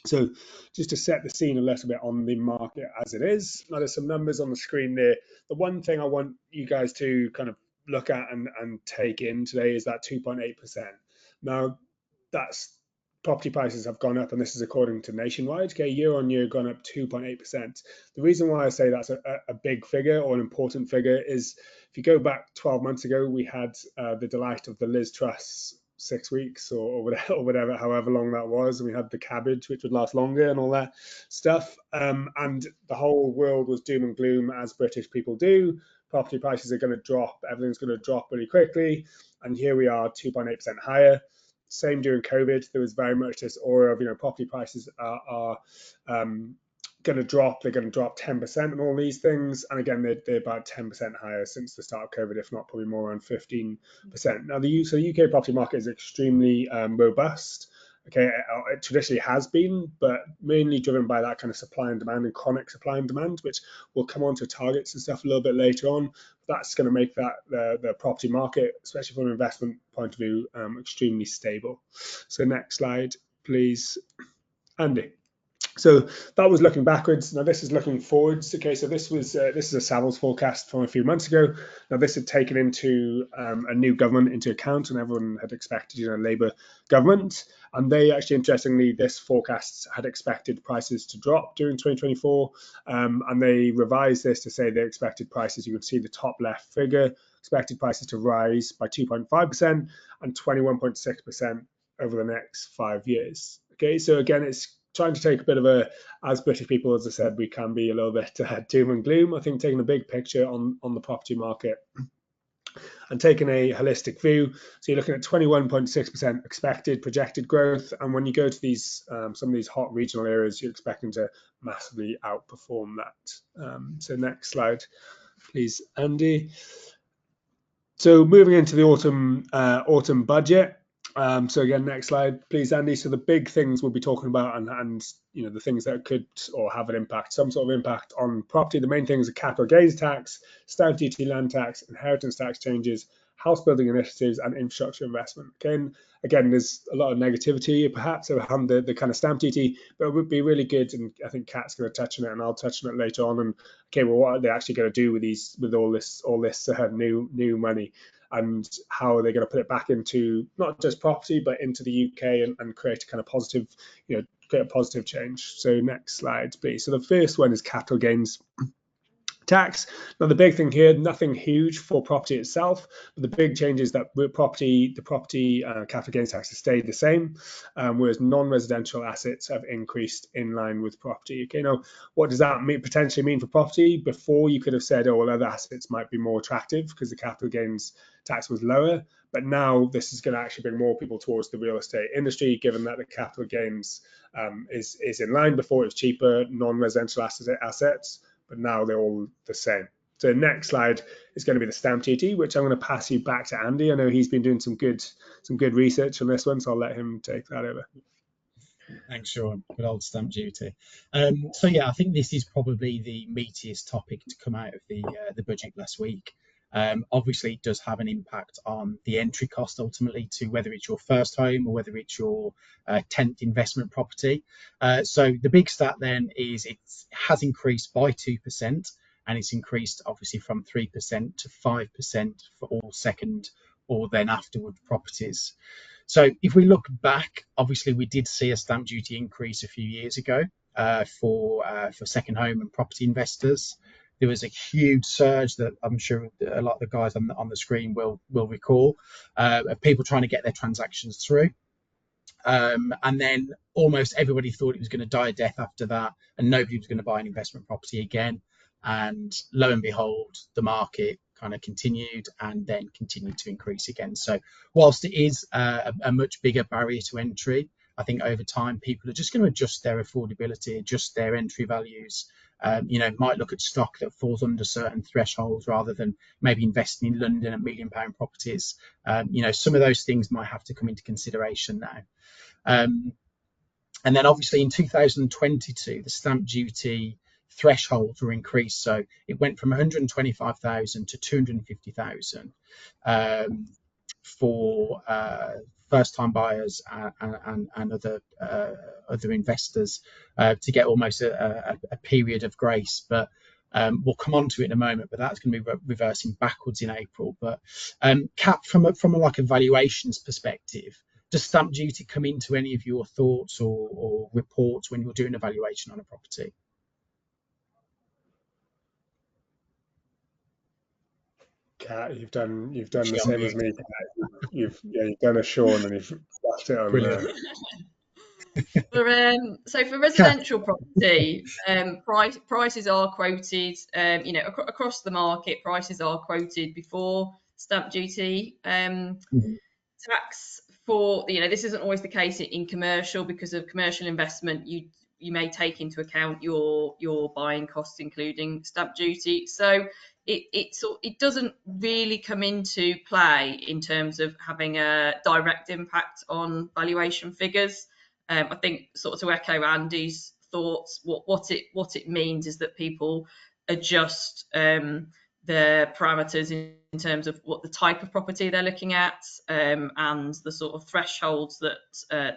So just to set the scene a little bit on the market as it is, now there's some numbers on the screen there. The one thing I want you guys to kind of look at and take in today is that 2.8%. Now, that's property prices have gone up, and this is according to Nationwide. Okay, year on year, gone up 2.8%. The reason why I say that's a big figure or an important figure is if you go back 12 months ago, we had the delight of the Liz Truss 6 weeks or whatever, however long that was. And we had the cabbage, which would last longer and all that stuff. And the whole world was doom and gloom, as British people do. Property prices are going to drop. Everything's going to drop really quickly. And here we are, 2.8% higher. Same during COVID. There was very much this aura of, property prices are going to drop. They're going to drop 10% and all these things. And again, they're about 10% higher since the start of COVID, if not probably more, around 15%. Now, the UK property market is extremely robust. Okay, it traditionally has been, but mainly driven by that kind of supply and demand and chronic supply and demand, which we'll come on to targets and stuff a little bit later on. That's going to make that the property market, especially from an investment point of view, extremely stable. So next slide, please, Andy. So that was looking backwards. Now this is looking forwards. Okay, so this is a Savills forecast from a few months ago. Now this had taken into a new government into account, and everyone had expected, a Labour government. And they actually, interestingly, this forecast had expected prices to drop during 2024, and they revised this to say they expected prices. You can see the top left figure, expected prices to rise by 2.5% and 21.6% over the next 5 years. Okay, so again, it's trying to take a bit of as British people, as I said, we can be a little bit doom and gloom. I think taking a big picture on the property market and taking a holistic view. So you're looking at 21.6% expected projected growth. And when you go to these, some of these hot regional areas, you're expecting to massively outperform that. So next slide, please, Andy. So moving into the autumn budget. So again, next slide, please, Andy. So the big things we'll be talking about and the things that could or have an impact, some sort of impact on property. The main things are capital gains tax, stamp duty, land tax, inheritance tax changes, house building initiatives, and infrastructure investment. Okay, and again, there's a lot of negativity perhaps around the kind of stamp duty, but it would be really good, and I think Kat's going to touch on it, and I'll touch on it later on. And okay, well, what are they actually going to do with all this new money? And how are they going to put it back into not just property, but into the UK and create a kind of positive, create a positive change. So next slide, please. So the first one is capital gains tax. Now the big thing here, nothing huge for property itself, but the big change is that the property capital gains tax has stayed the same, whereas non-residential assets have increased in line with property. Okay, now what does that potentially mean for property? Before you could have said, oh, well, other assets might be more attractive because the capital gains tax was lower, but now this is going to actually bring more people towards the real estate industry, given that the capital gains is in line. Before it was cheaper non-residential assets, but now they're all the same. So next slide is going to be the stamp duty, which I'm going to pass you back to Andy. I know he's been doing some good research on this one, so I'll let him take that over. Thanks, Sean. Good old stamp duty. So yeah, I think this is probably the meatiest topic to come out of the budget last week. Obviously, it does have an impact on the entry cost ultimately to whether it's your first home or whether it's your 10th investment property. So the big stat then is it has increased by 2%, and it's increased obviously from 3% to 5% for all second or then afterward properties. So if we look back, obviously we did see a stamp duty increase a few years ago for second home and property investors. There was a huge surge that I'm sure a lot of the guys on the screen will recall of people trying to get their transactions through. And then almost everybody thought it was going to die a death after that, and nobody was going to buy an investment property again. And lo and behold, the market kind of continued and then continued to increase again. So whilst it is a much bigger barrier to entry, I think over time people are just going to adjust their affordability, adjust their entry values. Might look at stock that falls under certain thresholds rather than maybe investing in London at £1 million properties. Some of those things might have to come into consideration now. And then obviously in 2022, the stamp duty thresholds were increased. So it went from 125,000 to 250,000. for first-time buyers and other investors to get almost a period of grace. But we'll come on to it in a moment, but that's going to be reversing backwards in April. But Kat, from a like a valuations perspective, does stamp duty come into any of your thoughts or reports when you're doing a valuation on a property? Kat, you've done the She on same as mute. me. Kat. You've done a Sean and you've left it on Brilliant. the. For Kat, residential property, prices are quoted, across the market, prices are quoted before stamp duty. Tax for, this isn't always the case in commercial, because of commercial investment, you may take into account your buying costs, including stamp duty. So it doesn't really come into play in terms of having a direct impact on valuation figures. I think, sort of to echo Andy's thoughts, what it means is that people adjust the parameters in terms of what the type of property they're looking at, and the sort of thresholds that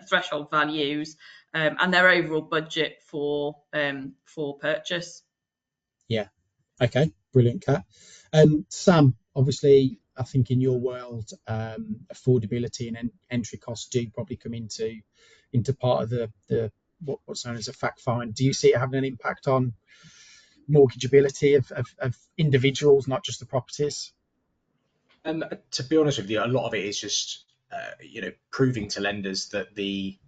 threshold values, and their overall budget for purchase. yeah. Okay. Brilliant, Kat. Sam, obviously, I think in your world, affordability and entry costs do probably come into part of the what's known as a fact find. Do you see it having an impact on mortgageability of individuals, not just the properties? To be honest with you, a lot of it is just proving to lenders that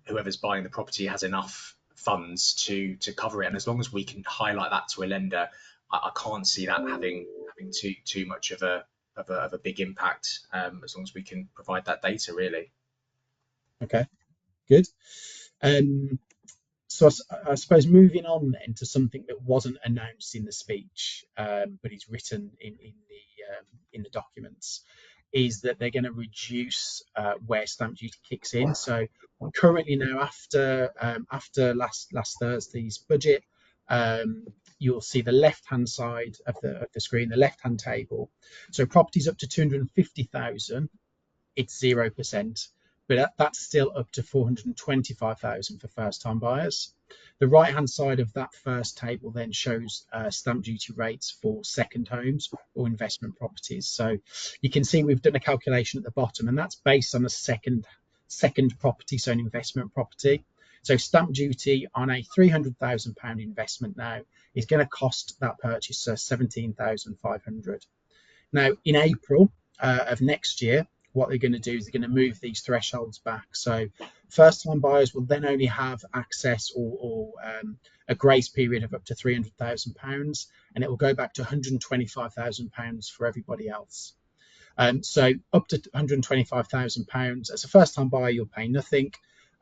whoever's buying the property has enough funds to cover it, and as long as we can highlight that to a lender, I can't see that having too much of a big impact, as long as we can provide that data, really. Okay, good. So I suppose moving on then to something that wasn't announced in the speech, but is written in the documents, is that they're going to reduce where stamp duty kicks in. So currently now, after last Thursday's budget, you'll see the left-hand side of the screen, the left-hand table. So properties up to 250,000, it's 0%. But that's still up to 425,000 for first-time buyers. The right-hand side of that first table then shows stamp duty rates for second homes or investment properties. So you can see we've done a calculation at the bottom, and that's based on a second property, so an investment property. So stamp duty on a £300,000 investment now is going to cost that purchaser £17,500. Now, in April of next year, what they're going to do is they're going to move these thresholds back. So first-time buyers will then only have access or a grace period of up to £300,000, and it will go back to £125,000 for everybody else. So up to £125,000 as a first-time buyer, you'll pay nothing,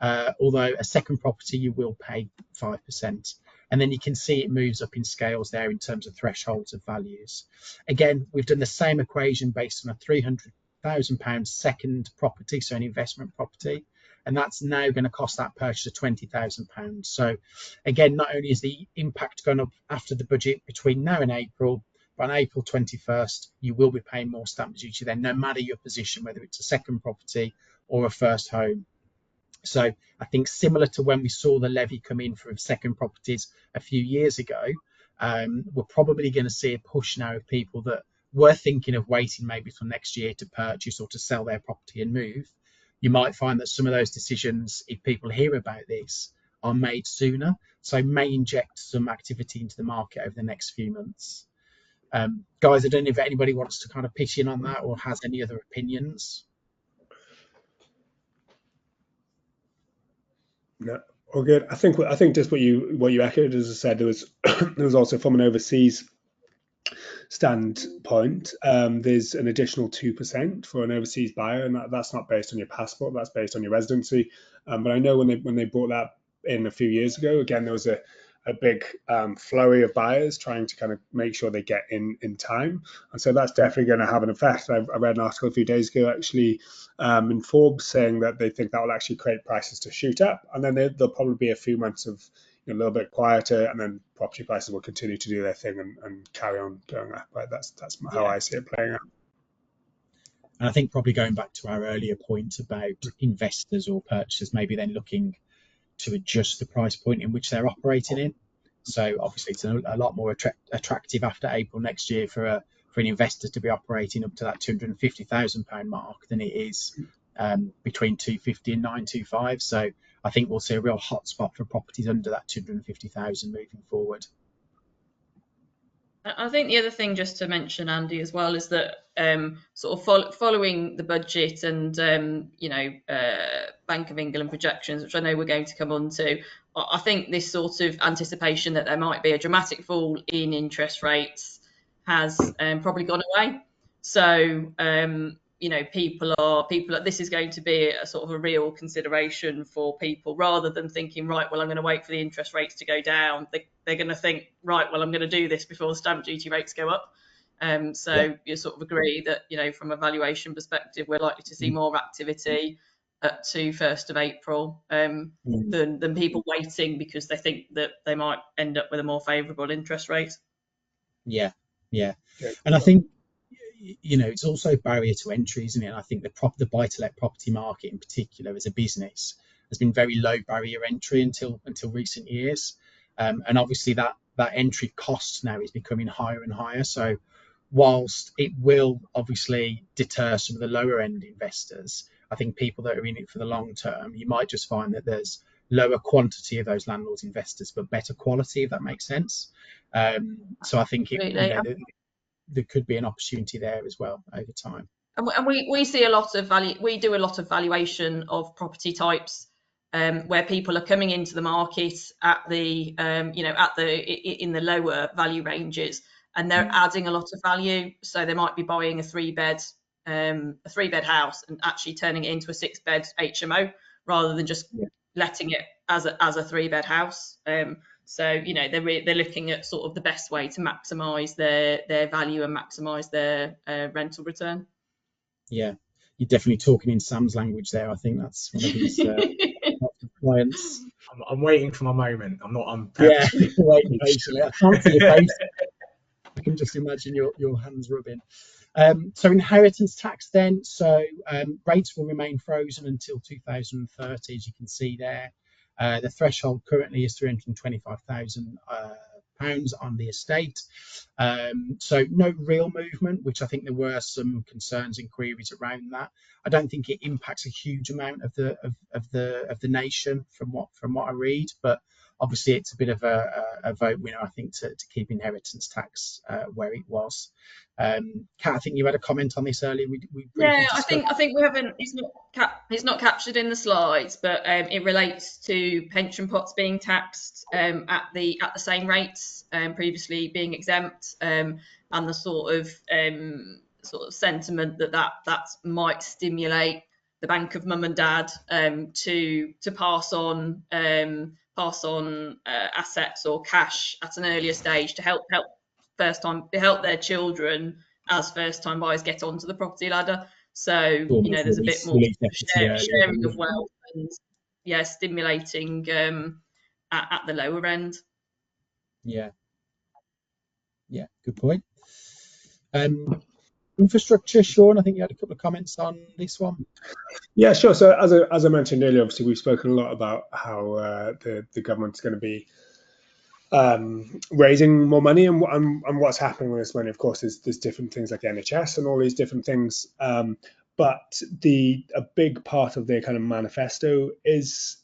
although a second property you will pay 5%. And then you can see it moves up in scales there in terms of thresholds of values. Again, we've done the same equation based on a £300,000 second property, so an investment property, and that's now going to cost that purchaser £20,000. So again, not only is the impact gone up after the budget between now and April, but on April 21st, you will be paying more stamp duty then, no matter your position, whether it's a second property or a first home. So I think similar to when we saw the levy come in for second properties a few years ago, we're probably going to see a push now of people that were thinking of waiting maybe till next year to purchase or to sell their property and move. You might find that some of those decisions, if people hear about this, are made sooner, so may inject some activity into the market over the next few months. Guys, I don't know if anybody wants to kind of pitch in on that or has any other opinions. No, all good. I think just what you echoed, as I said, there was also from an overseas standpoint, there's an additional 2% for an overseas buyer, and that's not based on your passport, that's based on your residency. But I know when they brought that in a few years ago, again, there was a big flurry of buyers trying to kind of make sure they get in time, and so that's definitely going to have an effect. I read an article a few days ago actually in Forbes saying that they think that will actually create prices to shoot up, and then there'll probably be a few months of a little bit quieter, and then property prices will continue to do their thing and carry on going up. Right, that's how I see it playing out. And I think probably going back to our earlier point about investors or purchasers maybe then looking to adjust the price point in which they're operating in. So obviously it's a lot more attractive after April next year for an investor to be operating up to that £250,000 mark than it is between 250 and 925. So I think we'll see a real hotspot for properties under that 250,000 moving forward. I think the other thing just to mention, Andy, as well, is that sort of following the budget and Bank of England projections, which I know we're going to come on to, I think this sort of anticipation that there might be a dramatic fall in interest rates has probably gone away. So this is going to be a sort of a real consideration for people, rather than thinking, right, well, I'm going to wait for the interest rates to go down. They're going to think, right, well, I'm going to do this before the stamp duty rates go up. You sort of agree that, from a valuation perspective, we're likely to see more activity to 1st of April than people waiting because they think that they might end up with a more favourable interest rate. Yeah. And I think, it's also a barrier to entry, isn't it? And I think the buy-to-let property market in particular as a business has been very low barrier entry until recent years. And obviously that entry cost now is becoming higher and higher. So whilst it will obviously deter some of the lower end investors, I think people that are in it for the long term, you might just find that there's lower quantity of those landlords investors, but better quality, if that makes sense. So I think there could be an opportunity there as well over time. And we see a lot of value. We do a lot of valuation of property types where people are coming into the market at the in the lower value ranges, and they're adding a lot of value. So they might be buying a three bed house and actually turning it into a 6-bed HMO rather than just letting it as a 3-bed house. So they're looking at sort of the best way to maximise their value and maximise their rental return. Yeah, you're definitely talking in Sam's language there. I think that's one of his clients. I'm waiting for my moment. I'm waiting patiently. I can't see your face. I can just imagine your hands rubbing. So inheritance tax then. So rates will remain frozen until 2030, as you can see there. The threshold currently is £325,000 on the estate. So no real movement, which I think there were some concerns and queries around that. I don't think it impacts a huge amount of the nation from what I read, but obviously it's a bit of a vote winner, I think, to keep inheritance tax where it was. Kat, I think you had a comment on this earlier. I think we haven't. It's not captured in the slides, but it relates to pension pots being taxed at the same rates, previously being exempt, and the sort of sentiment that might stimulate the bank of mum and dad to pass on assets or cash at an earlier stage to help their children as first-time buyers get onto the property ladder. So there's a bit more sharing of wealth and stimulating at the lower end. Yeah, good point. Infrastructure, Sean, I think you had a couple of comments on this one. Yeah, sure. So as I mentioned earlier, obviously we've spoken a lot about how the government's going to be raising more money and what's happening with this money. Of course, there's different things like NHS and all these different things. But a big part of their kind of manifesto is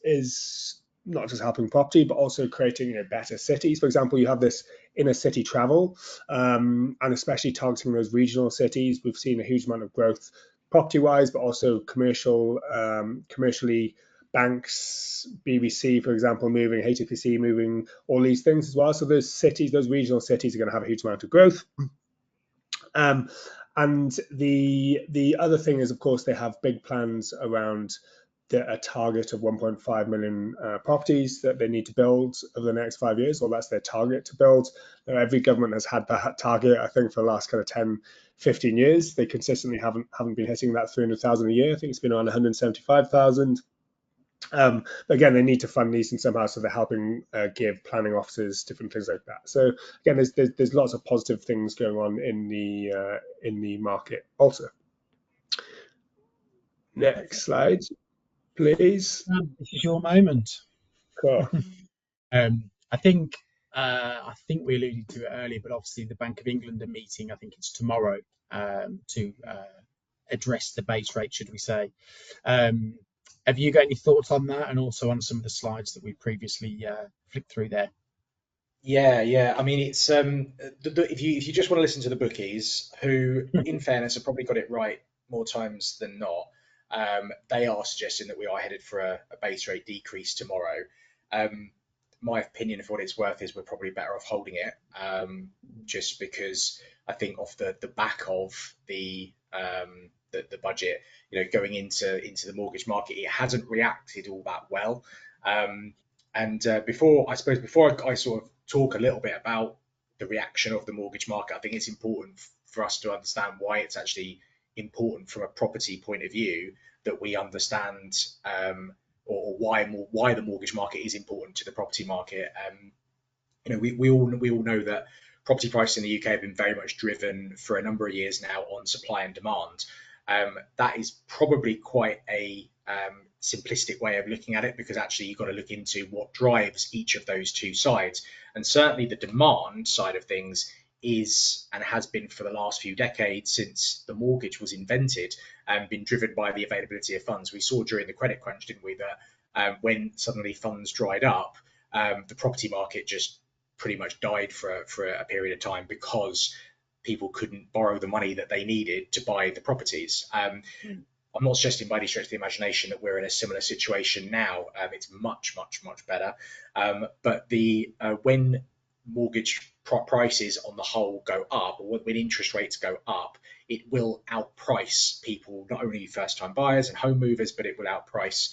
not just helping property, but also creating better cities. For example, you have this inner city travel, and especially targeting those regional cities. We've seen a huge amount of growth property-wise, but also commercially. Banks, BBC, for example, moving, HTPC moving, all these things as well. So those regional cities are going to have a huge amount of growth. And the other thing is, of course, they have big plans around a target of 1.5 million properties that they need to build over the next 5 years. Well, that's their target to build. Every government has had that target, I think, for the last kind of 10, 15 years. They consistently haven't been hitting that 300,000 a year. I think it's been around 175,000. Again, they need to fund these in somehow, so they're helping give planning officers different things like that. So again, there's lots of positive things going on in the market also. Next slide, please. This is your moment. Cool. I think we alluded to it earlier, but obviously the Bank of England are meeting. I think it's tomorrow to address the base rate, should we say? Have you got any thoughts on that, and also on some of the slides that we previously flicked through there? Yeah. I mean, it's if you just want to listen to the bookies, who, in fairness, have probably got it right more times than not, they are suggesting that we are headed for a base rate decrease tomorrow. My opinion, for what it's worth, is we're probably better off holding it, just because I think off the back of the budget, going into the mortgage market, it hasn't reacted all that well. Before I sort of talk a little bit about the reaction of the mortgage market, I think it's important for us to understand why it's actually important from a property point of view that we understand, or why the mortgage market is important to the property market. We all know that property prices in the UK have been very much driven for a number of years now on supply and demand. That is probably quite a simplistic way of looking at it, because actually you've got to look into what drives each of those two sides. And certainly the demand side of things is, and has been for the last few decades since the mortgage was invented, been driven by the availability of funds. We saw during the credit crunch, didn't we, that when suddenly funds dried up, the property market just pretty much died for a period of time, because people couldn't borrow the money that they needed to buy the properties. I'm not suggesting by any stretch of the imagination that we're in a similar situation now. It's much better. But when mortgage prices on the whole go up, or when interest rates go up, it will outprice people, not only first-time buyers and home movers, but it will outprice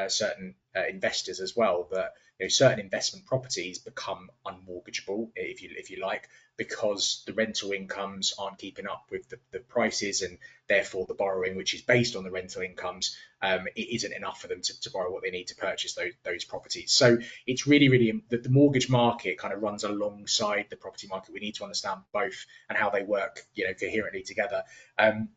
certain investors as well. That certain investment properties become unmortgageable, if you like, because the rental incomes aren't keeping up with the prices, and therefore the borrowing, which is based on the rental incomes, it isn't enough for them to borrow what they need to purchase those properties. So it's really that the mortgage market kind of runs alongside the property market. We need to understand both and how they work, coherently together. And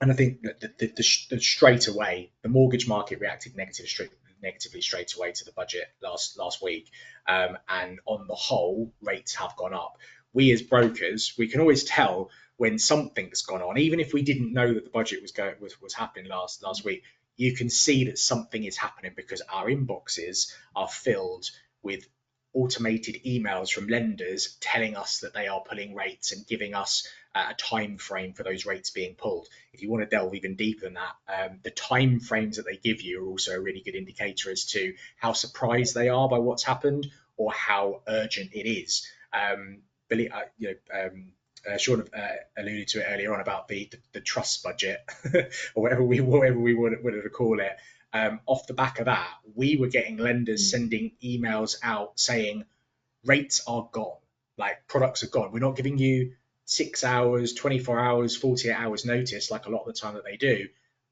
I think that straight away, the mortgage market reacted negatively straight away to the budget last week, and on the whole, rates have gone up. We as brokers, we can always tell when something's gone on, even if we didn't know that the budget was happening last week. You can see that something is happening, because our inboxes are filled with automated emails from lenders telling us that they are pulling rates and giving us a time frame for those rates being pulled. If you want to delve even deeper than that, the time frames that they give you are also a really good indicator as to how surprised they are by what's happened, or how urgent it is. Sean alluded to it earlier on about the trust budget, or whatever we wanted to call it. Off the back of that, we were getting lenders sending emails out saying rates are gone, like products are gone. We're not giving you 6 hours, 24 hours, 48 hours notice like a lot of the time that they do.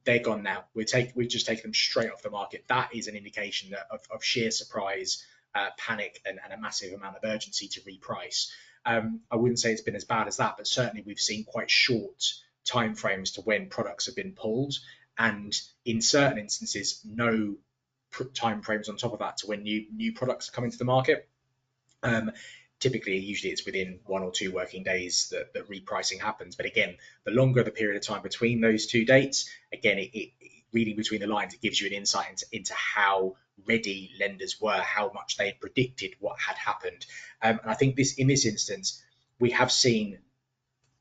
They're gone now. We've just taken them straight off the market. That is an indication of sheer surprise, panic, and a massive amount of urgency to reprice. I wouldn't say it's been as bad as that, but certainly we've seen quite short timeframes to when products have been pulled, and in certain instances, no timeframes on top of that to when new products are coming to the market. Usually it's within 1 or 2 working days that repricing happens. But again, the longer the period of time between those two dates, again, it reading between the lines, it gives you an insight into how ready lenders were, how much they had predicted what had happened. And I think in this instance, we have seen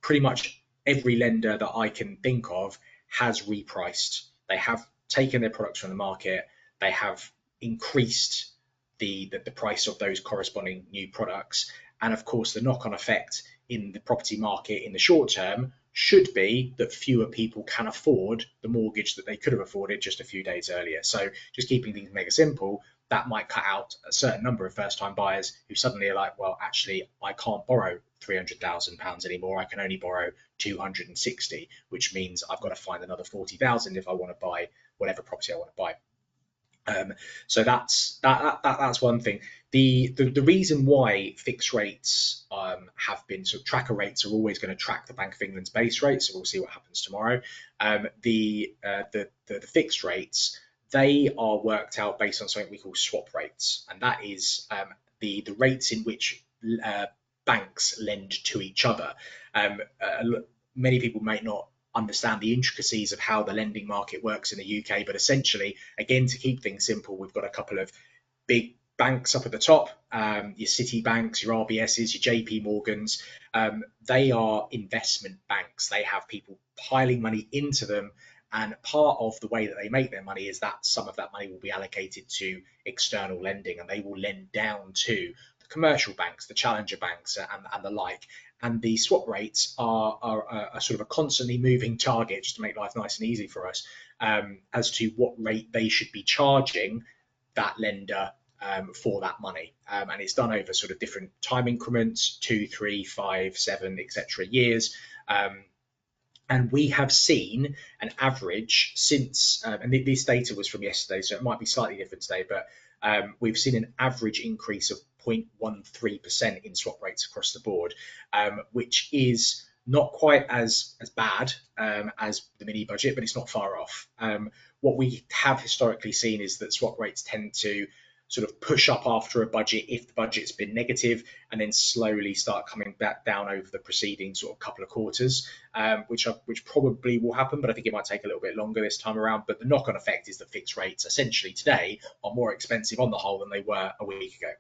pretty much every lender that I can think of has repriced. They have taken their products from the market. They have increased the price of those corresponding new products. And of course, the knock-on effect in the property market in the short term should be that fewer people can afford the mortgage that they could have afforded just a few days earlier. So just keeping things mega simple, that might cut out a certain number of first-time buyers who suddenly are like, well, actually, I can't borrow £300,000 anymore. I can only borrow 260, which means I've got to find another 40,000 if I want to buy whatever property I want to buy. So that's one thing. The reason why fixed rates have been sort of tracker rates are always going to track the Bank of England's base rate, so we'll see what happens tomorrow. The fixed rates, they are worked out based on something we call swap rates, and that is the rates in which banks lend to each other. Many people might not understand the intricacies of how the lending market works in the UK, but essentially, again, to keep things simple, we've got a couple of big banks up at the top, your Citibanks, your RBSs, your JP Morgans. They are investment banks. They have people piling money into them, and part of the way that they make their money is that some of that money will be allocated to external lending, and they will lend down to the commercial banks, the challenger banks, and the like. And the swap rates are sort of a constantly moving target, just to make life nice and easy for us, as to what rate they should be charging that lender for that money. And it's done over sort of different time increments, 2, 3, 5, 7, etc. years. And we have seen an average since, and this data was from yesterday, so it might be slightly different today, but we've seen an average increase of 0.13% in swap rates across the board, which is not quite as bad as the mini budget, but it's not far off. What we have historically seen is that swap rates tend to sort of push up after a budget if the budget's been negative, and then slowly start coming back down over the preceding sort of couple of quarters, which probably will happen, but I think it might take a little bit longer this time around. But the knock-on effect is that fixed rates essentially today are more expensive on the whole than they were a week ago.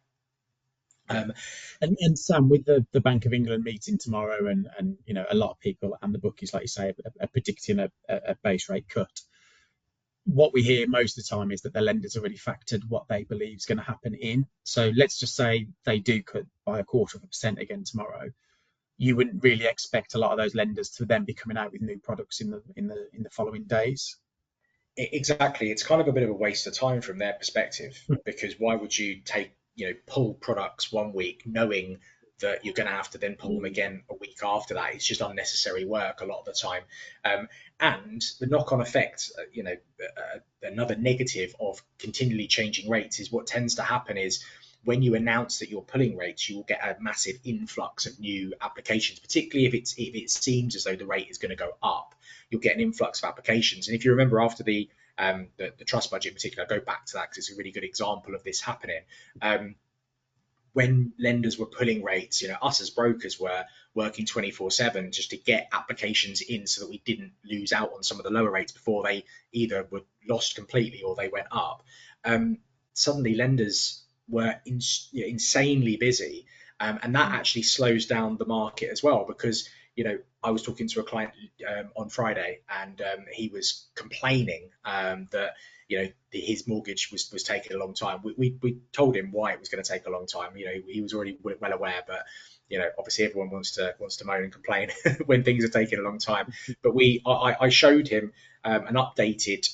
And Sam, with the Bank of England meeting tomorrow, and you know, a lot of people and the bookies, like you say, are predicting a base rate cut. What we hear most of the time is that the lenders already factored what they believe is going to happen in. So let's just say they do cut by 0.25% again tomorrow. You wouldn't really expect a lot of those lenders to then be coming out with new products in the following days. Exactly, it's kind of a bit of a waste of time from their perspective, because why would you pull products one week knowing that you're going to have to then pull them again a week after that? It's just unnecessary work a lot of the time. And the knock-on effect, another negative of continually changing rates is what tends to happen is when you announce that you're pulling rates, you will get a massive influx of new applications, particularly if it seems as though the rate is going to go up. You'll get an influx of applications. And if you remember after the trust budget in particular, I'll go back to that because it's a really good example of this happening. When lenders were pulling rates, us as brokers were working 24/7 just to get applications in so that we didn't lose out on some of the lower rates before they either were lost completely or they went up. Suddenly lenders were insanely busy, and that actually slows down the market as well, because I was talking to a client on Friday, and he was complaining that his mortgage was taking a long time. We told him why it was going to take a long time. He was already well aware, but obviously everyone wants to moan and complain when things are taking a long time. But I showed him an updated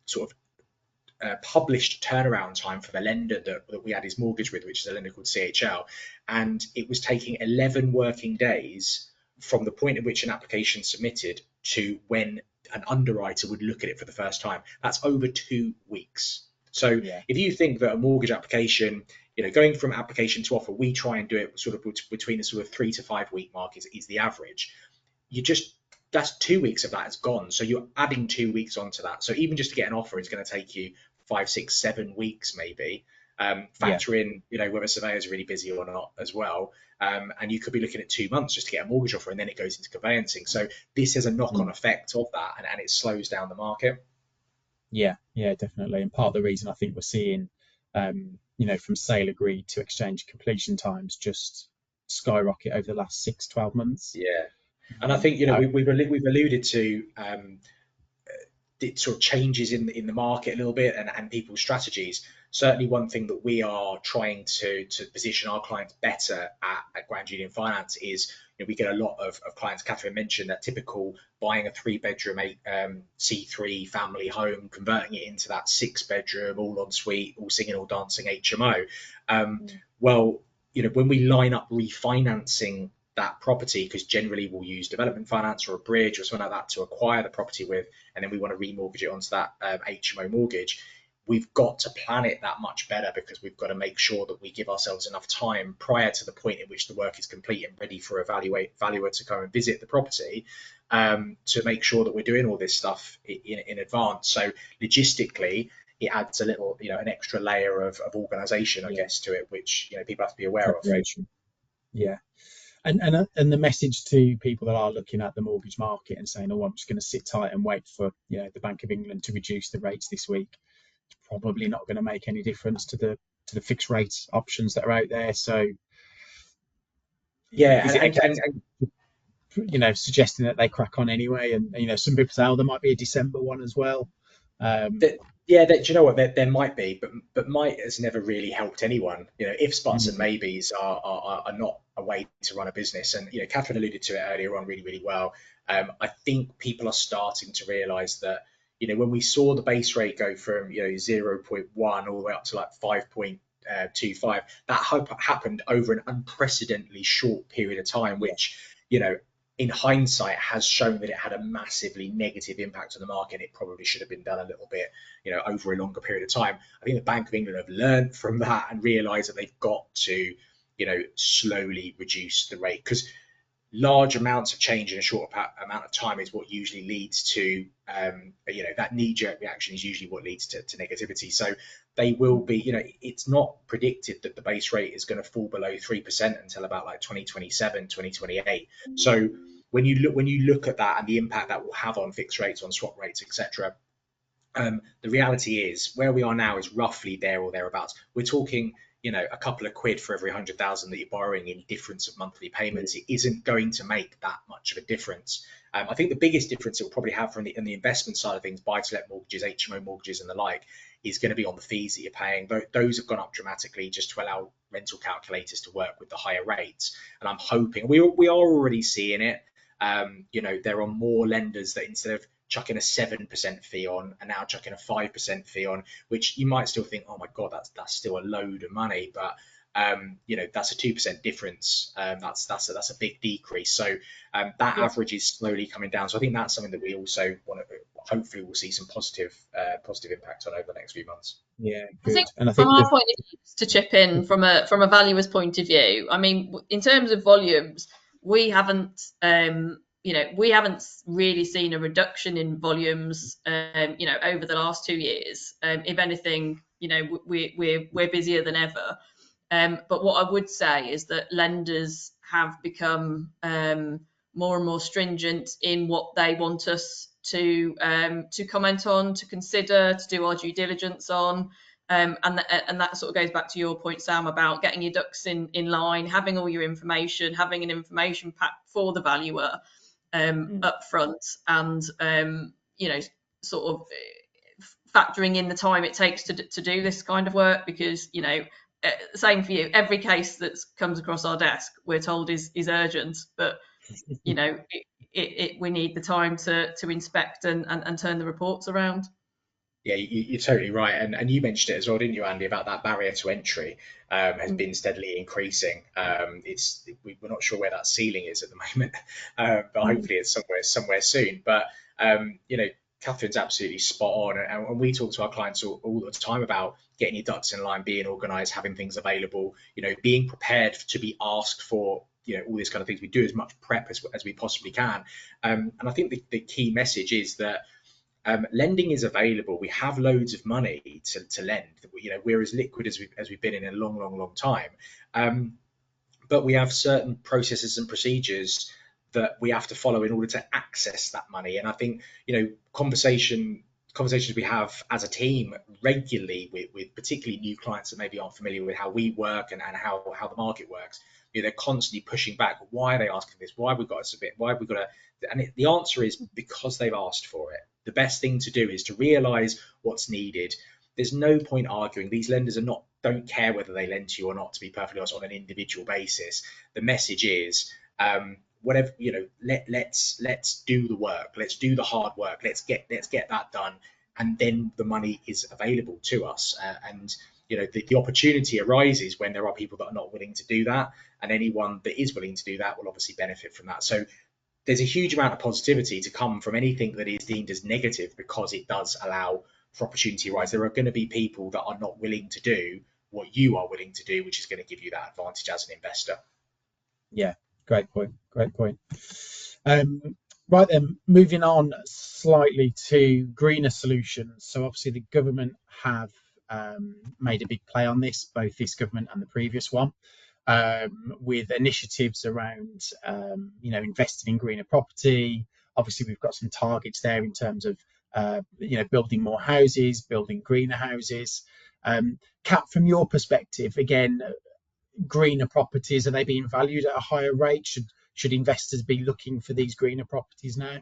sort of published turnaround time for the lender that we had his mortgage with, which is a lender called CHL, and it was taking 11 working days from the point at which an application submitted to when an underwriter would look at it for the first time. That's over 2 weeks. So if you think that a mortgage application, going from application to offer, we try and do it sort of between the sort of 3 to 5 week mark is the average. That's 2 weeks of that is gone. So you're adding 2 weeks onto that. So even just to get an offer is going to take you 5, 6, 7 weeks maybe. Factor in, whether surveyors are really busy or not as well. And you could be looking at 2 months just to get a mortgage offer, and then it goes into conveyancing. So this has a knock-on effect of that, and it slows down the market. Yeah, definitely. And part of the reason I think we're seeing, from sale agreed to exchange completion times just skyrocket over the last 6-12 months. Yeah, and I think we've alluded to sort of changes in the market a little bit, and people's strategies. Certainly one thing that we are trying to position our clients better at Grand Union Finance is, we get a lot of clients, Catherine mentioned, that typical buying a 3-bedroom C3 family home, converting it into that 6-bedroom, all en suite, all singing, all dancing HMO. Well, when we line up refinancing that property, because generally we'll use development finance or a bridge or something like that to acquire the property with, and then we want to remortgage it onto that HMO mortgage, we've got to plan it that much better, because we've got to make sure that we give ourselves enough time prior to the point in which the work is complete and ready for a valuer to come and visit the property, to make sure that we're doing all this stuff in advance. So logistically, it adds a little, an extra layer of organisation, I guess, to it, which people have to be aware of. Yeah. And the message to people that are looking at the mortgage market and saying, oh, I'm just going to sit tight and wait for the Bank of England to reduce the rates this week, it's probably not going to make any difference to the fixed rate options that are out there. So yeah, suggesting that they crack on anyway, and some people say, oh, there might be a December one as well. Do you know what? There might be, but might has never really helped anyone. Ifs, buts, and maybes are not a way to run a business. And Catherine alluded to it earlier on really, really well. I think people are starting to realise that when we saw the base rate go from 0.1 all the way up to like 5.25, that happened over an unprecedentedly short period of time, which in hindsight has shown that it had a massively negative impact on the market. It probably should have been done a little bit, over a longer period of time. I think the Bank of England have learned from that and realised that they've got to, slowly reduce the rate, because large amounts of change in a short amount of time is what usually leads to, that knee-jerk reaction is usually what leads to negativity. So they will be, it's not predicted that the base rate is going to fall below 3% until about like 2027, 2028. So when you look at that and the impact that will have on fixed rates, on swap rates, etc., the reality is where we are now is roughly there or thereabouts. We're talking, a couple of quid for every 100,000 that you're borrowing in difference of monthly payments. It isn't going to make that much of a difference. I think the biggest difference it will probably have from the investment side of things, buy-to-let mortgages, HMO mortgages, and the like, is going to be on the fees that you're paying. Those have gone up dramatically just to allow rental calculators to work with the higher rates. And I'm hoping we are already seeing it. There are more lenders that instead of chucking a 7% fee on and now chucking a 5% fee on, which you might still think, oh my God, that's still a load of money, but that's a 2% difference. That's a big decrease. So that average is slowly coming down. So I think that's something that we also want to, hopefully we'll see some positive impact on over the next few months. Yeah, good. I think and from our point of view, to chip in from a valuer's point of view, I mean, in terms of volumes, we haven't really seen a reduction in volumes, over the last 2 years. If anything, we're busier than ever. But what I would say is that lenders have become more and more stringent in what they want us to comment on, to consider, to do our due diligence on. And that sort of goes back to your point, Sam, about getting your ducks in line, having all your information, having an information pack for the valuer up front, and sort of factoring in the time it takes to do this kind of work, because same for you, every case that comes across our desk we're told is urgent, but we need the time to inspect and turn the reports around. Yeah, you're totally right. And you mentioned it as well, didn't you, Andy, about that barrier to entry has been steadily increasing. We're not sure where that ceiling is at the moment, but hopefully it's somewhere soon. But, Catherine's absolutely spot on. And we talk to our clients all the time about getting your ducks in line, being organised, having things available, being prepared to be asked for, all these kind of things. We do as much prep as we possibly can. And I think the key message is that lending is available. We have loads of money to lend. We're as liquid as we've been in a long time. But we have certain processes and procedures that we have to follow in order to access that money. And I think, conversations we have as a team regularly with particularly new clients that maybe aren't familiar with how we work and how the market works. They're constantly pushing back. Why are they asking this? Why have we got to submit? Why have we got to? And the answer is because they've asked for it. The best thing to do is to realise what's needed. There's no point arguing. These lenders don't care whether they lend to you or not, to be perfectly honest, on an individual basis. The message is, whatever, let's do the work. Let's do the hard work. Let's get that done. And then the money is available to us. The opportunity arises when there are people that are not willing to do that. And anyone that is willing to do that will obviously benefit from that. So there's a huge amount of positivity to come from anything that is deemed as negative, because it does allow for opportunity rise. There are going to be people that are not willing to do what you are willing to do, which is going to give you that advantage as an investor. Yeah, great point. Great point. Right then, moving on slightly to greener solutions. So obviously the government have made a big play on this, both this government and the previous one, with initiatives around investing in greener property. Obviously we've got some targets there in terms of building more houses, building greener houses. Kat, from your perspective, again, greener properties, are they being valued at a higher rate? Should investors be looking for these greener properties now?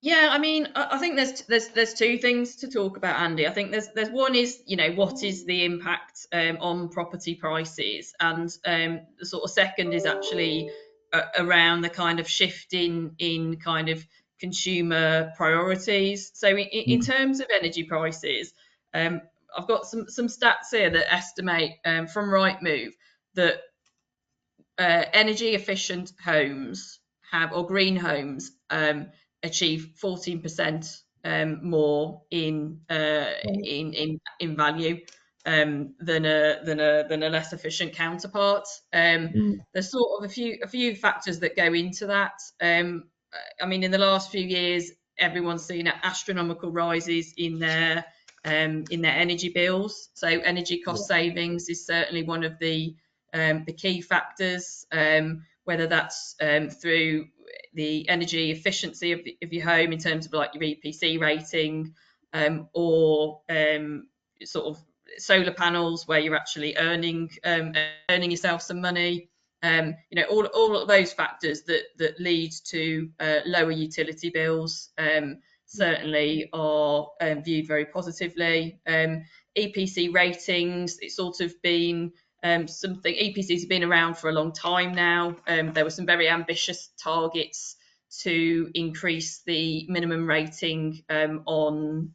Yeah, I mean, I think there's two things to talk about, Andy. I think there's one is, what is the impact on property prices, and the sort of second is actually around the kind of shift in kind of consumer priorities. So in terms of energy prices, I've got some stats here that estimate from Rightmove that energy efficient homes or green homes achieve 14% more in value than a less efficient counterpart. There's sort of a few factors that go into that. I mean, in the last few years, everyone's seen astronomical rises in their energy bills. So energy cost savings is certainly one of the key factors, whether that's through the energy efficiency of your home in terms of like your EPC rating, or sort of solar panels where you're actually earning yourself some money. All of those factors that lead to lower utility bills certainly are viewed very positively. EPC ratings, it's sort of been something. EPCs have been around for a long time now. There were some very ambitious targets to increase the minimum rating on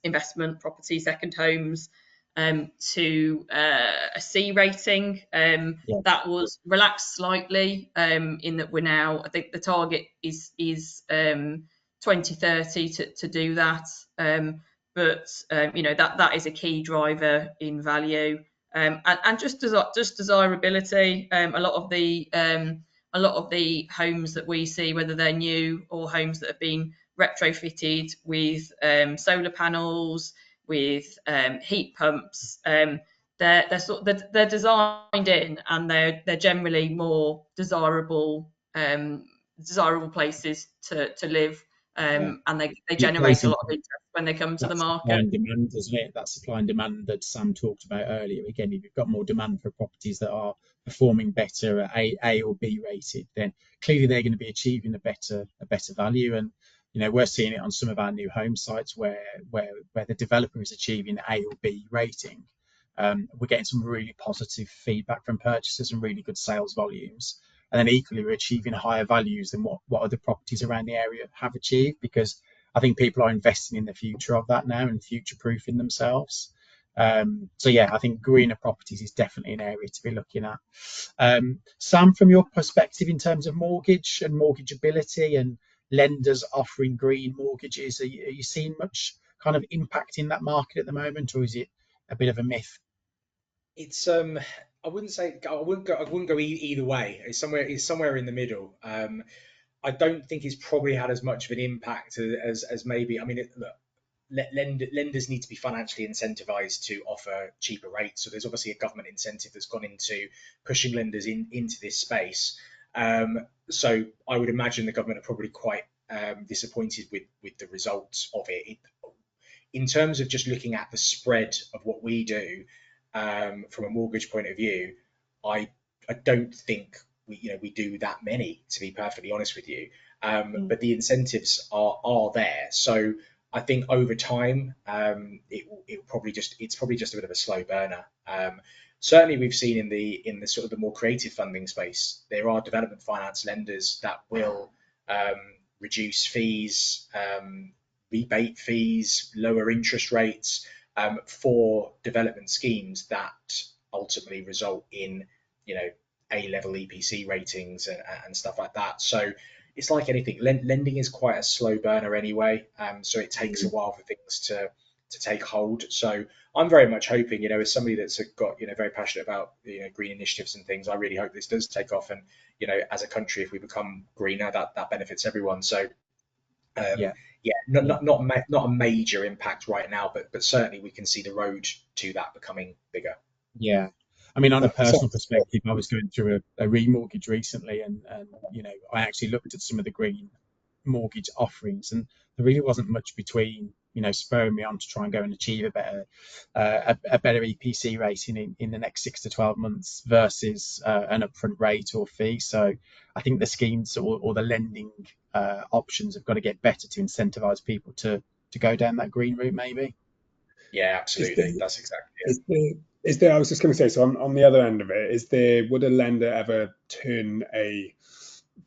investment property, second homes, to a C rating. That was relaxed slightly in that we're now, I think the target is 2030 to do that. But that is a key driver in value. And just desirability. A lot of the homes that we see, whether they're new or homes that have been retrofitted with solar panels, with heat pumps, they're designed in, and they're generally more desirable places to live, and they generate a lot of interest when they come to the market. Supply and demand, isn't it? That supply and demand that Sam talked about earlier. Again, if you've got more demand for properties that are performing better at A or B rated, then clearly they're going to be achieving a better value. And we're seeing it on some of our new home sites where the developer is achieving A or B rating. We're getting some really positive feedback from purchasers and really good sales volumes. And then equally, we're achieving higher values than what other properties around the area have achieved, because I think people are investing in the future of that now and future-proofing themselves. So yeah, I think greener properties is definitely an area to be looking at. Sam, from your perspective in terms of mortgage and mortgageability and lenders offering green mortgages, are you seeing much kind of impact in that market at the moment, or is it a bit of a myth? It's I wouldn't go either way. It's somewhere in the middle. I don't think it's probably had as much of an impact as maybe. I mean, lenders need to be financially incentivized to offer cheaper rates. So there's obviously a government incentive that's gone into pushing lenders into this space. So I would imagine the government are probably quite disappointed with the results of it. In terms of just looking at the spread of what we do from a mortgage point of view, I don't think we do that many, to be perfectly honest with you. But the incentives are there. So I think over time, it's probably just a bit of a slow burner. Certainly, we've seen in the sort of the more creative funding space, there are development finance lenders that will reduce fees, rebate fees, lower interest rates for development schemes that ultimately result in A-level EPC ratings and stuff like that. So it's like anything. Lending is quite a slow burner anyway. So it takes a while for things to take hold. So I'm very much hoping, as somebody that's got, very passionate about, green initiatives and things, I really hope this does take off. And, as a country, if we become greener, that benefits everyone. So, Yeah. yeah, not a major impact right now, but certainly we can see the road to that becoming bigger. Yeah. I mean, on a So, personal perspective, I was going through a remortgage recently, and I actually looked at some of the green mortgage offerings, and there really wasn't much between spurring me on to try and go and achieve a better EPC rating in the next 6 to 12 months versus an upfront rate or fee. So I think the schemes or the lending options have got to get better to incentivize people to go down that green route, maybe. Yeah, absolutely. That's exactly it. Is there, I was just going to say, so on the other end of it, would a lender ever turn a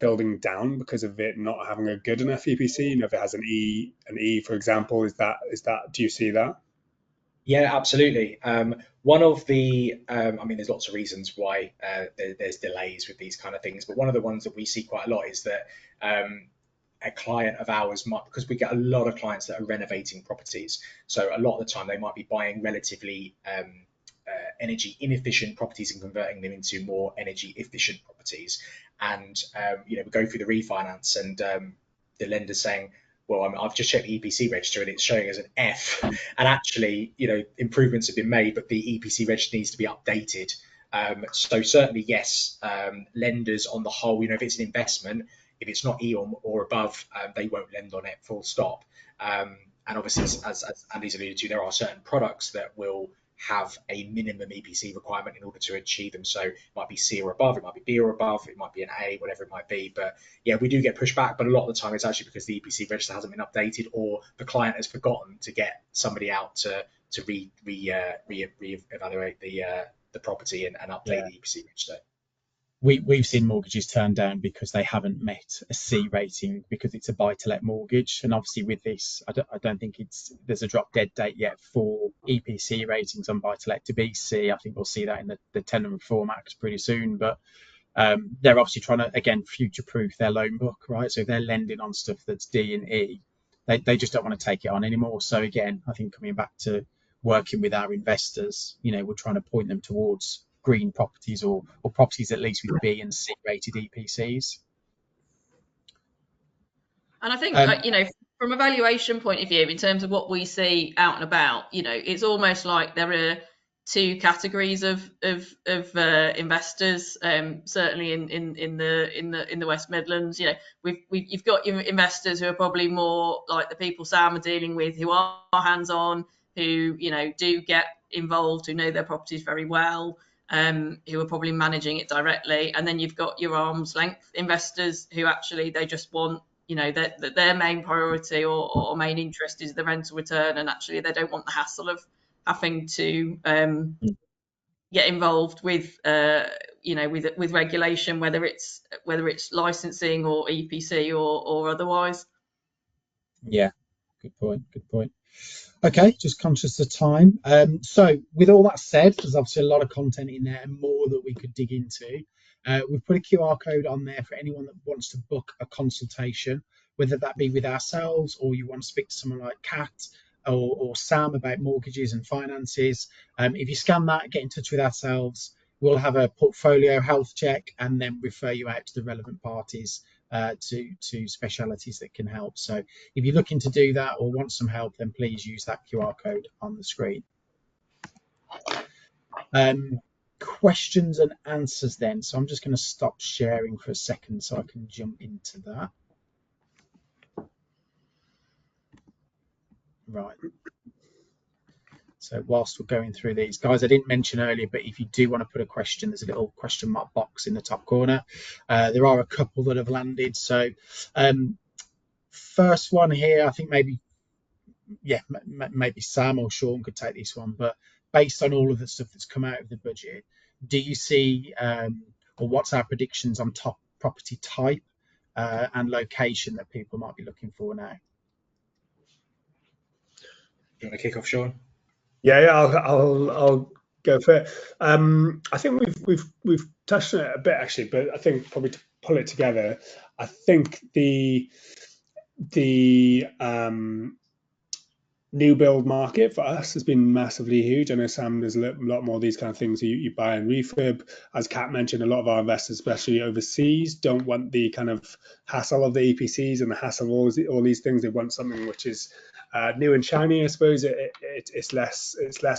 building down because of it not having a good enough EPC? If it has an E, for example, do you see that? Yeah, absolutely. One of the, there's lots of reasons why there's delays with these kind of things, but one of the ones that we see quite a lot is that a client of ours might, because we get a lot of clients that are renovating properties. So a lot of the time they might be buying relatively energy inefficient properties and converting them into more energy efficient properties. And, we go through the refinance and the lender's saying, well, I've just checked the EPC register and it's showing as an F. And actually, improvements have been made, but the EPC register needs to be updated. So certainly, yes, lenders on the whole, if it's an investment, if it's not E or above, they won't lend on it, full stop. And obviously, as Andy's alluded to, there are certain products that will have a minimum EPC requirement in order to achieve them. So it might be C or above, it might be B or above, it might be an A, whatever it might be. But yeah, we do get pushback, but a lot of the time it's actually because the EPC register hasn't been updated, or the client has forgotten to get somebody out to re-evaluate the property and update the EPC register. We've seen mortgages turned down because they haven't met a C rating because it's a buy-to-let mortgage, and obviously with this, I don't think there's a drop dead date yet for EPC ratings on buy-to-let to be C. I think we'll see that in the Tenant Reform Act pretty soon, but they're obviously trying to again future-proof their loan book, right? So if they're lending on stuff that's D and E, they just don't want to take it on anymore. So again, I think coming back to working with our investors, we're trying to point them towards green properties or properties at least with B and C rated EPCs. And I think, from a valuation point of view, in terms of what we see out and about, it's almost like there are two categories of investors. Certainly in the West Midlands, you've got your investors who are probably more like the people Sam are dealing with, who are hands-on, who do get involved, who know their properties very well. Who are probably managing it directly, and then you've got your arm's length investors who actually they just want their main priority or main interest is the rental return, and actually they don't want the hassle of having to get involved with with regulation, whether it's licensing or EPC or otherwise. Yeah, good point. Okay, just conscious of time. So with all that said, there's obviously a lot of content in there and more that we could dig into. We've put a QR code on there for anyone that wants to book a consultation, whether that be with ourselves or you want to speak to someone like Kat or Sam about mortgages and finances. If you scan that, get in touch with ourselves. We'll have a portfolio health check and then refer you out to the relevant parties to specialities that can help. So if you're looking to do that or want some help, then please use that QR code on the screen. Questions and answers then. So I'm just going to stop sharing for a second so I can jump into that. Right. So whilst we're going through these, guys, I didn't mention earlier, but if you do want to put a question, there's a little question mark box in the top corner. There are a couple that have landed. So first one here, I think maybe Sam or Sean could take this one, but based on all of the stuff that's come out of the budget, do you see, or what's our predictions on top property type and location that people might be looking for now? Do you want to kick off, Sean? Yeah, I'll go for it. I think we've touched on it a bit actually, but I think probably to pull it together, I think the new build market for us has been massively huge. I know, Sam, there's a lot more of these kind of things you buy and refurb. As Kat mentioned, a lot of our investors, especially overseas, don't want the kind of hassle of the EPCs and the hassle of all these things. They want something which is new and shiny. I suppose it's less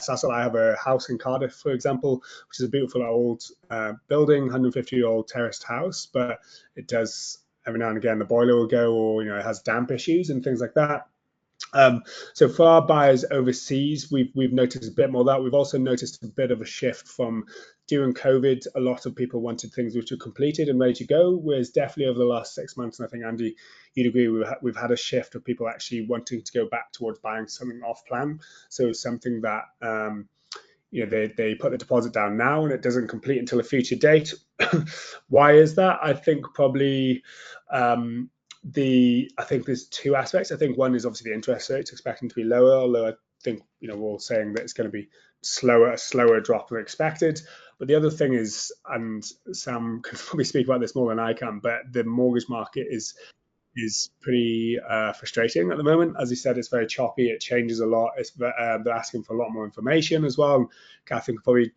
hassle. I have a house in Cardiff, for example, which is a beautiful old building, 150-year-old terraced house, but it does every now and again the boiler will go, or it has damp issues and things like that. So for our buyers overseas, we've noticed a bit more of that. We've also noticed a bit of a shift from during COVID. A lot of people wanted things which were completed and ready to go, whereas definitely over the last 6 months, and I think, Andy, you'd agree, we've had a shift of people actually wanting to go back towards buying something off plan. So something that they put the deposit down now and it doesn't complete until a future date. Why is that? I think probably I think there's two aspects. I think one is obviously the interest rates expecting to be lower, although I think we're all saying that it's going to be a slower drop than expected. But the other thing is, and Sam can probably speak about this more than I can, but the mortgage market is pretty frustrating at the moment. As you said, it's very choppy. It changes a lot. They're asking for a lot more information as well. And Catherine can probably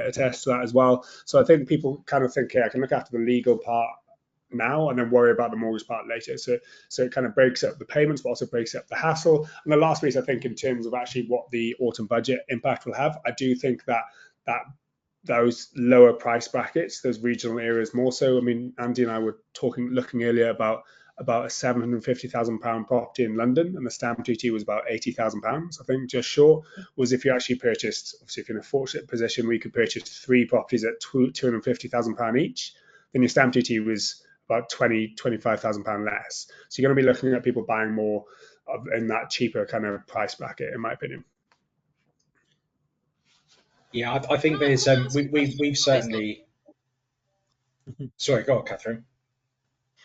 attest to that as well. So I think people kind of think, I can look after the legal part now and then worry about the mortgage part later. So it kind of breaks up the payments, but also breaks up the hassle. And the last piece, I think, in terms of actually what the autumn budget impact will have, I do think that those lower price brackets, those regional areas more so. I mean, Andy and I were looking earlier about a £750,000 property in London, and the stamp duty was about £80,000, I think, just short. Was if you actually purchased, obviously, if you're in a fortunate position, we could purchase 3 properties at £250,000 each, then your stamp duty was about £25,000 less. So you're going to be looking at people buying more in that cheaper kind of price bracket, in my opinion. Yeah, I think there's we've certainly. Sorry, go on, Catherine.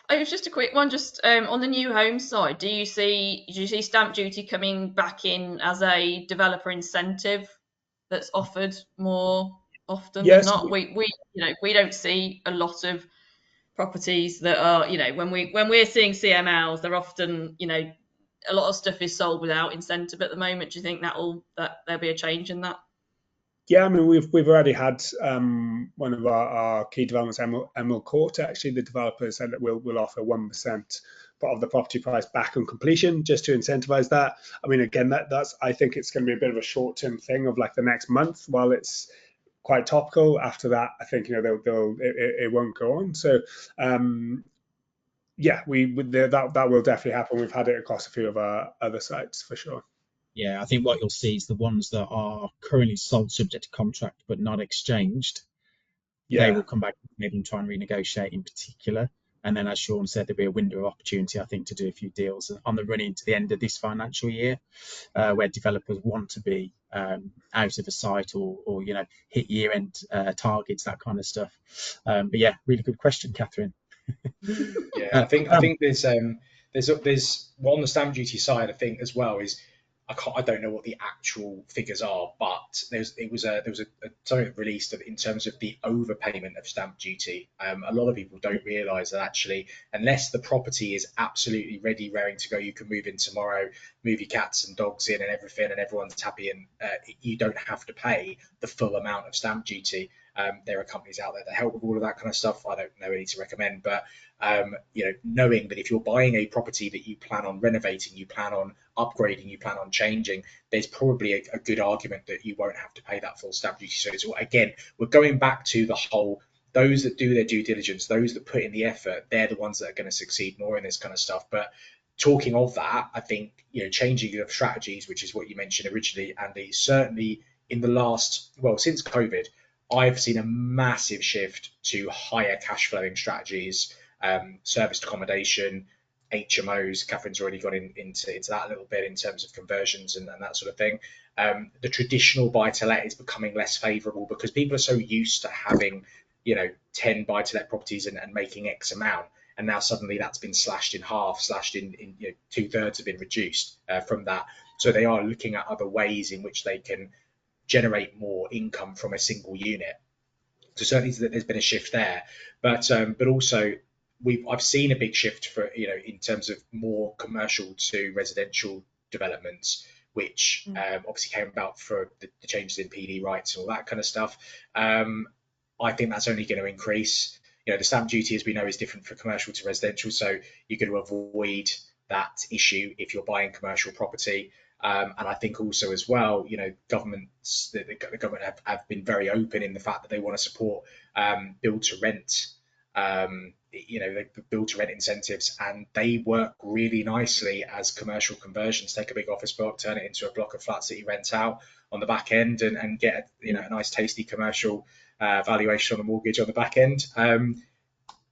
Oh, it was just a quick one. Just on the new home side, do you see stamp duty coming back in as a developer incentive that's offered more often than not? We don't see a lot of properties that are, when we're seeing CMLs, they're often, a lot of stuff is sold without incentive at the moment. Do you think that there'll be a change in that? Yeah, I mean, we've already had one of our key developments, Emerald Court. Actually, the developer said that we'll offer 1% of the property price back on completion, just to incentivize that. I mean, again, that's I think it's going to be a bit of a short-term thing of like the next month, while it's quite topical. After that, I think it won't go on. So that will definitely happen. We've had it across a few of our other sites for sure. Yeah, I think what you'll see is the ones that are currently sold subject to contract but not exchanged, they will come back maybe and try and renegotiate in particular. And then, as Sean said, there'll be a window of opportunity, I think, to do a few deals on the run into the end of this financial year, where developers want to be out of a site or hit year-end targets, that kind of stuff. But yeah, really good question, Catherine. Yeah, I think there's on the stamp duty side, I think as well is I don't know what the actual figures are, but there was something released in terms of the overpayment of stamp duty. A lot of people don't realise that actually, unless the property is absolutely ready, raring to go, you can move in tomorrow, move your cats and dogs in and everything, and everyone's happy, and you don't have to pay the full amount of stamp duty. There are companies out there that help with all of that kind of stuff. I don't know any to recommend, but knowing that if you're buying a property that you plan on renovating, you plan on upgrading, you plan on changing, there's probably a good argument that you won't have to pay that full stamp duty. So again, we're going back to the whole, those that do their due diligence, those that put in the effort, they're the ones that are going to succeed more in this kind of stuff. But talking of that, I think, changing of strategies, which is what you mentioned originally, Andy, certainly in the since COVID, I've seen a massive shift to higher cash flowing strategies, serviced accommodation, HMOs. Catherine's already gone into that a little bit in terms of conversions and that sort of thing. The traditional buy-to-let is becoming less favourable because people are so used to having, 10 buy-to-let properties and making X amount. And now suddenly that's been slashed in half, slashed in 2/3 have been reduced from that. So they are looking at other ways in which they can generate more income from a single unit. So certainly there's been a shift there, but also I've seen a big shift for in terms of more commercial to residential developments, which obviously came about for the changes in PD rights and all that kind of stuff. I think that's only going to increase. You know, the stamp duty, as we know, is different for commercial to residential, so you're going to avoid that issue if you're buying commercial property. And I think also as well, you know, the government have been very open in the fact that they want to support build to rent, you know, the build to rent incentives, and they work really nicely as commercial conversions. Take a big office block, turn it into a block of flats that you rent out on the back end, and get, you know, a nice tasty commercial valuation on the mortgage on the back end.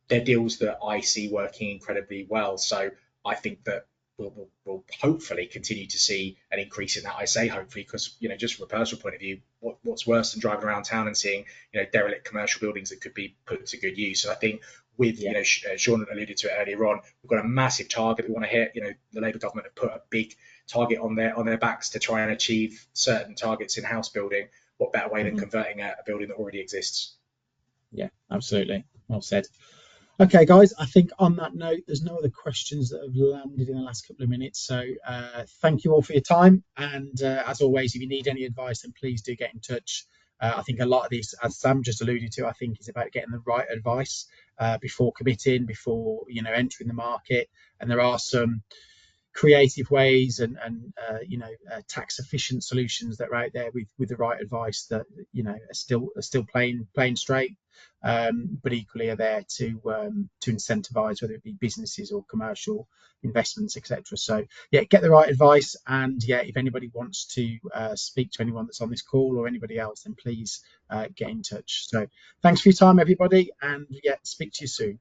They're deals that I see working incredibly well. So I think that we'll hopefully continue to see an increase in that. I say hopefully because, you know, just from a personal point of view, what's worse than driving around town and seeing, you know, derelict commercial buildings that could be put to good use. So I think with, you know, Sean alluded to it earlier on, we've got a massive target we want to hit. You know, the Labour government have put a big target on their backs to try and achieve certain targets in house building. What better way than converting a building that already exists? Yeah, absolutely. Well said. Okay, guys, I think on that note, there's no other questions that have landed in the last couple of minutes. So thank you all for your time. And as always, if you need any advice, then please do get in touch. I think a lot of this, as Sam just alluded to, I think is about getting the right advice before committing, before, you know, entering the market. And there are some creative ways and you know, tax efficient solutions that are out there with the right advice that, you know, are still playing straight, but equally are there to incentivize, whether it be businesses or commercial investments, etc. So yeah, get the right advice, and yeah, if anybody wants to speak to anyone that's on this call or anybody else, then please get in touch. So thanks for your time, everybody, and yeah, speak to you soon.